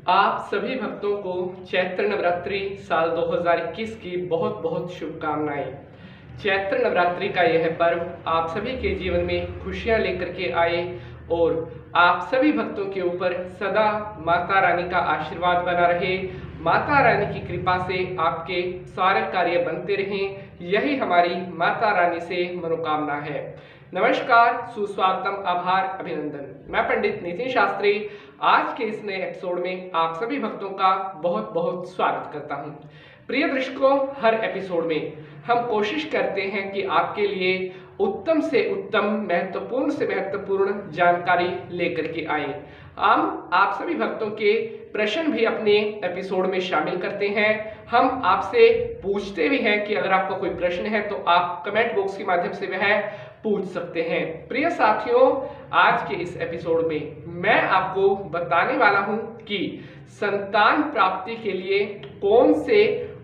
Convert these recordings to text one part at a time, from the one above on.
आप सभी भक्तों को चैत्र नवरात्रि साल 2021 की बहुत बहुत शुभकामनाएं। चैत्र नवरात्रि का यह पर्व आप सभी के जीवन में खुशियां लेकर के आए और आप सभी भक्तों के ऊपर सदा माता रानी का आशीर्वाद बना रहे। माता रानी की कृपा से आपके सारे कार्य बनते रहें, यही हमारी माता रानी से मनोकामना है। नमस्कार, सुस्वागतम, आभार, अभिनंदन। मैं पंडित नितिन शास्त्री आज के इस नए एपिसोड में आप सभी भक्तों का बहुत बहुत स्वागत करता हूं। प्रिय दर्शकों, हर एपिसोड में हम कोशिश करते हैं कि आपके लिए उत्तम से उत्तम, महत्वपूर्ण से महत्वपूर्ण जानकारी लेकर के आए। हम आप सभी भक्तों के प्रश्न भी अपने एपिसोड में शामिल करते हैं। हम आपसे पूछते भी हैं कि अगर आपका कोई प्रश्न है तो आप कमेंट बॉक्स के माध्यम से वह पूछ सकते हैं। प्रिय साथियों, आज के इस एपिसोड में मैं आपको बताने वाला हूं कि संतान प्राप्ति के लिए कौन से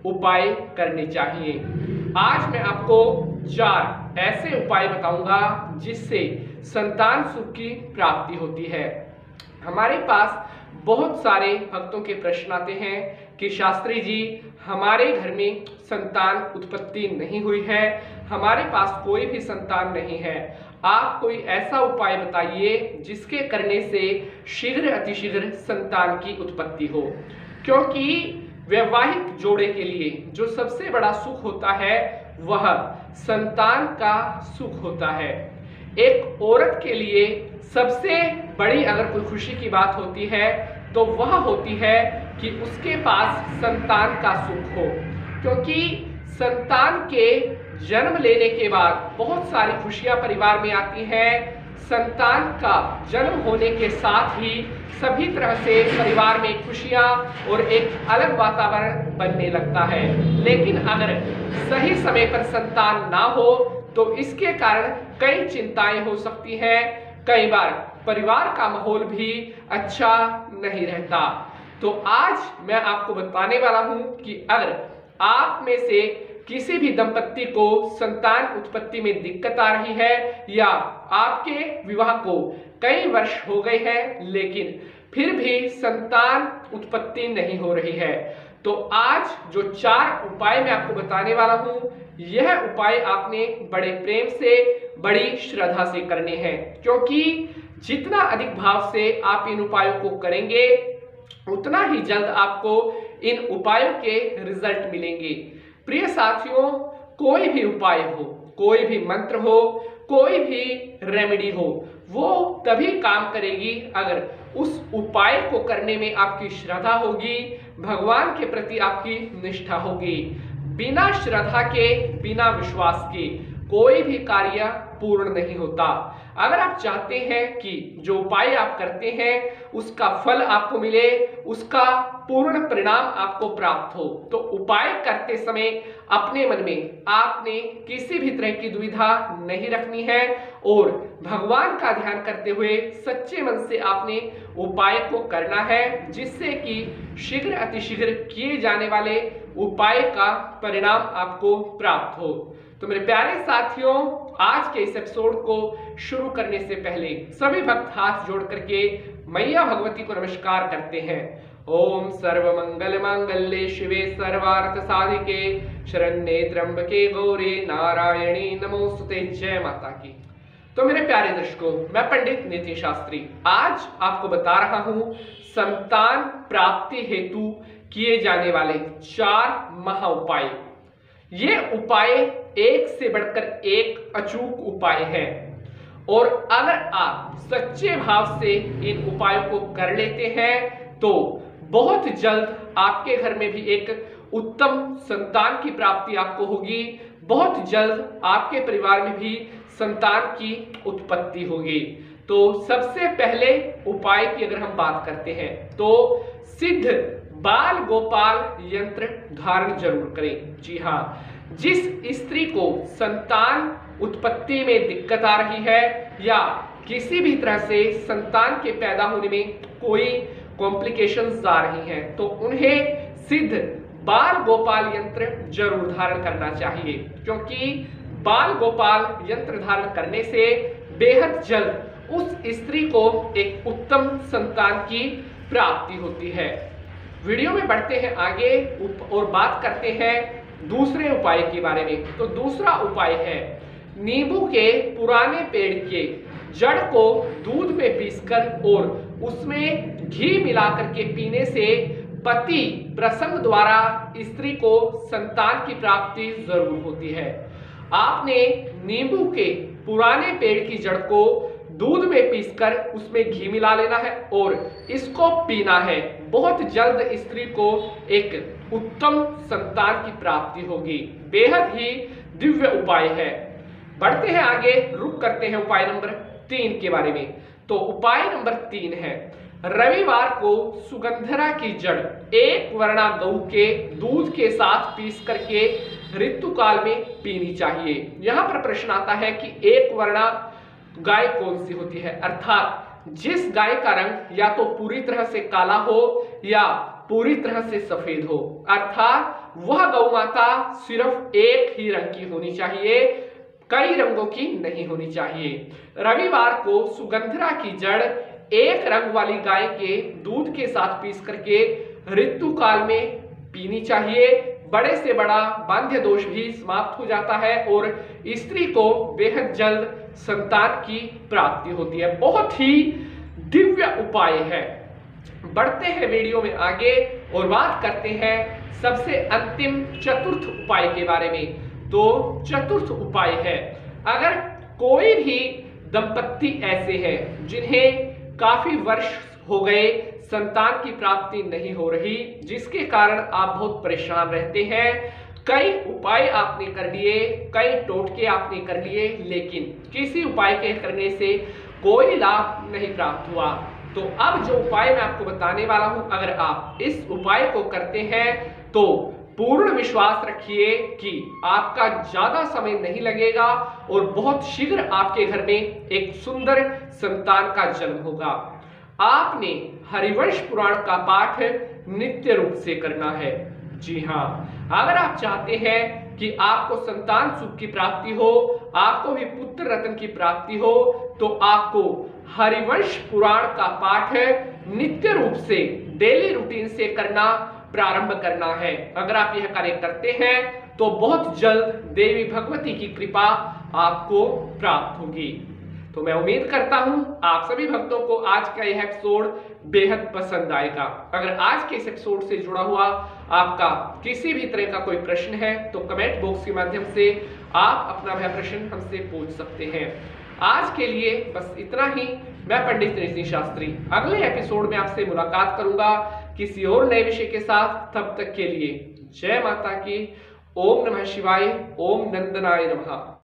उपाय करने चाहिए। आज मैं आपको 4 ऐसे उपाय बताऊंगा जिससे संतान सुख की प्राप्ति होती है। हमारे पास बहुत सारे भक्तों के प्रश्न आते हैं कि शास्त्री जी, हमारे घर में संतान उत्पत्ति नहीं हुई है, हमारे पास कोई भी संतान नहीं है, आप कोई ऐसा उपाय बताइए जिसके करने से शीघ्र अतिशीघ्र संतान की उत्पत्ति हो। क्योंकि वैवाहिक जोड़े के लिए जो सबसे बड़ा सुख होता है वह संतान का सुख होता है। एक औरत के लिए सबसे बड़ी अगर कोई खुशी की बात होती है तो वह होती है कि उसके पास संतान का सुख हो। क्योंकि संतान के जन्म लेने के बाद बहुत सारी खुशियां परिवार में आती हैं। संतान का जन्म होने के साथ ही सभी तरह से परिवार में खुशियां और एक अलग वातावरण बनने लगता है। लेकिन अगर सही समय पर संतान ना हो तो इसके कारण कई चिंताएं हो सकती हैं। कई बार परिवार का माहौल भी अच्छा नहीं रहता। तो आज मैं आपको बताने वाला हूं कि अगर आप में से किसी भी दंपत्ति को संतान उत्पत्ति में दिक्कत आ रही है या आपके विवाह को कई वर्ष हो गए हैं लेकिन फिर भी संतान उत्पत्ति नहीं हो रही है, तो आज जो 4 उपाय मैं आपको बताने वाला हूं, यह उपाय आपने बड़े प्रेम से, बड़ी श्रद्धा से करने हैं। क्योंकि जितना अधिक भाव से आप इन उपायों को करेंगे उतना ही जल्द आपको इन उपायों के रिजल्ट मिलेंगे। प्रिय साथियों, कोई भी उपाय हो, कोई भी मंत्र हो, कोई भी रेमेडी हो, वो तभी काम करेगी अगर उस उपाय को करने में आपकी श्रद्धा होगी, भगवान के प्रति आपकी निष्ठा होगी। बिना श्रद्धा के, बिना विश्वास के कोई भी कार्य पूर्ण नहीं होता। अगर आप चाहते हैं कि जो उपाय आप करते हैं उसका फल आपको मिले, उसका पूर्ण परिणाम आपको प्राप्त हो, तो उपाय करते समय अपने मन में आपने किसी भी तरह की दुविधा नहीं रखनी है और भगवान का ध्यान करते हुए सच्चे मन से आपने उपाय को करना है, जिससे कि शीघ्र अतिशीघ्र किए जाने वाले उपाय का परिणाम आपको प्राप्त हो। तो मेरे प्यारे साथियों, आज के इस एपिसोड को शुरू करने से पहले सभी भक्त हाथ जोड़ करके मैया भगवती को नमस्कार करते हैं। ओम सर्व मंगल मांगल्ये शिवे सर्वार्थ साधिके शरण्ये त्र्यंबके गौरी नारायणी नमोस्तुते। जय माता की। तो मेरे प्यारे दर्शकों, मैं पंडित नितिन शास्त्री आज आपको बता रहा हूं संतान प्राप्ति हेतु किए जाने वाले 4 महा उपाय। ये उपाय एक से बढ़कर एक अचूक उपाय है और अगर आप सच्चे भाव से इन उपायों को कर लेते हैं तो बहुत जल्द आपके घर में भी एक उत्तम संतान की प्राप्ति आपको होगी। बहुत जल्द आपके परिवार में भी संतान की उत्पत्ति होगी। तो सबसे पहले उपाय की अगर हम बात करते हैं तो सिद्ध बाल गोपाल यंत्र धारण जरूर करें। जी हाँ, जिस स्त्री को संतान उत्पत्ति में दिक्कत आ रही है या किसी भी तरह से संतान के पैदा होने में कोई कॉम्प्लिकेशंस आ रही हैं तो उन्हें सिद्ध बाल गोपाल यंत्र जरूर धारण करना चाहिए। क्योंकि बाल गोपाल यंत्र धारण करने से बेहद जल्द उस स्त्री को एक उत्तम संतान की प्राप्ति होती है। वीडियो में बढ़ते हैं आगे और बात करते हैं दूसरे उपाय के बारे में। तो दूसरा उपाय है नींबू के पुराने पेड़ के जड़ को दूध में पीसकर और उसमें घी मिलाकर के पीने से पति प्रसंग द्वारा स्त्री को संतान की प्राप्ति जरूर होती है। आपने नींबू के पुराने पेड़ की जड़ को दूध में पीसकर उसमें घी मिला लेना है और इसको पीना है। बहुत जल्द स्त्री को एक उत्तम संतान की प्राप्ति होगी। बेहद ही दिव्य उपाय है। बढ़ते हैं आगे, रुक करते हैं उपाय नंबर 3 के बारे में। तो उपाय नंबर 3 है रविवार को सुगंधरा की जड़ एक वर्णा गऊ के दूध के साथ पीस करके ऋतु काल में पीनी चाहिए। यहाँ पर प्रश्न आता है कि एक वर्णा गाय कौन सी होती है, अर्थात जिस गाय का रंग या तो पूरी तरह से काला हो या पूरी तरह से सफेद हो, अर्थात वह गौ माता सिर्फ एक ही रंग की होनी चाहिए, कई रंगों की नहीं होनी चाहिए। रविवार को सुगंधरा की जड़ एक रंग वाली गाय के दूध के साथ पीस करके ऋतु काल में पीनी चाहिए। बड़े से बड़ा बांध्य दोष भी समाप्त हो जाता है और स्त्री को बेहद जल्द संतान की प्राप्ति होती है। बहुत ही दिव्य उपाय है। बढ़ते हैं वीडियो में आगे और बात करते हैं सबसे अंतिम चतुर्थ उपाय के बारे में। तो चतुर्थ उपाय है अगर कोई भी दंपत्ति ऐसे हैं जिन्हें काफी वर्ष हो गए संतान की प्राप्ति नहीं हो रही, जिसके कारण आप बहुत परेशान रहते हैं, कई उपाय आपने कर लिए, कई टोटके आपने कर लिए, लेकिन किसी उपाय के करने से कोई लाभ नहीं प्राप्त हुआ, तो अब जो उपाय मैं आपको बताने वाला हूं, अगर आप इस उपाय को करते हैं तो पूर्ण विश्वास रखिए कि आपका ज्यादा समय नहीं लगेगा और बहुत शीघ्र आपके घर में एक सुंदर संतान का जन्म होगा। आपने हरिवंश पुराण का पाठ नित्य रूप से करना है। जी हाँ, अगर आप चाहते हैं कि आपको संतान सुख की प्राप्ति हो, आपको भी पुत्र रत्न की प्राप्ति हो, तो आपको हरिवंश पुराण का पाठ नित्य रूप से डेली रूटीन से करना प्रारंभ करना है। अगर आप यह कार्य करते हैं तो बहुत जल्द देवी भगवती की कृपा आपको प्राप्त होगी। तो मैं उम्मीद करता हूं आप सभी भक्तों को आज का यह एपिसोड बेहद पसंद आएगा। अगर आज के इस एपिसोड से जुड़ा हुआ आपका किसी भी तरह का कोई प्रश्न है तो कमेंट बॉक्स के माध्यम से आप अपना वह प्रश्न हमसे पूछ सकते हैं। आज के लिए बस इतना ही। मैं पंडित ऋषि शास्त्री अगले एपिसोड में आपसे मुलाकात करूंगा किसी और नए विषय के साथ। तब तक के लिए जय माता की। ओम नमः शिवाय। ओम नंदनाय नमः।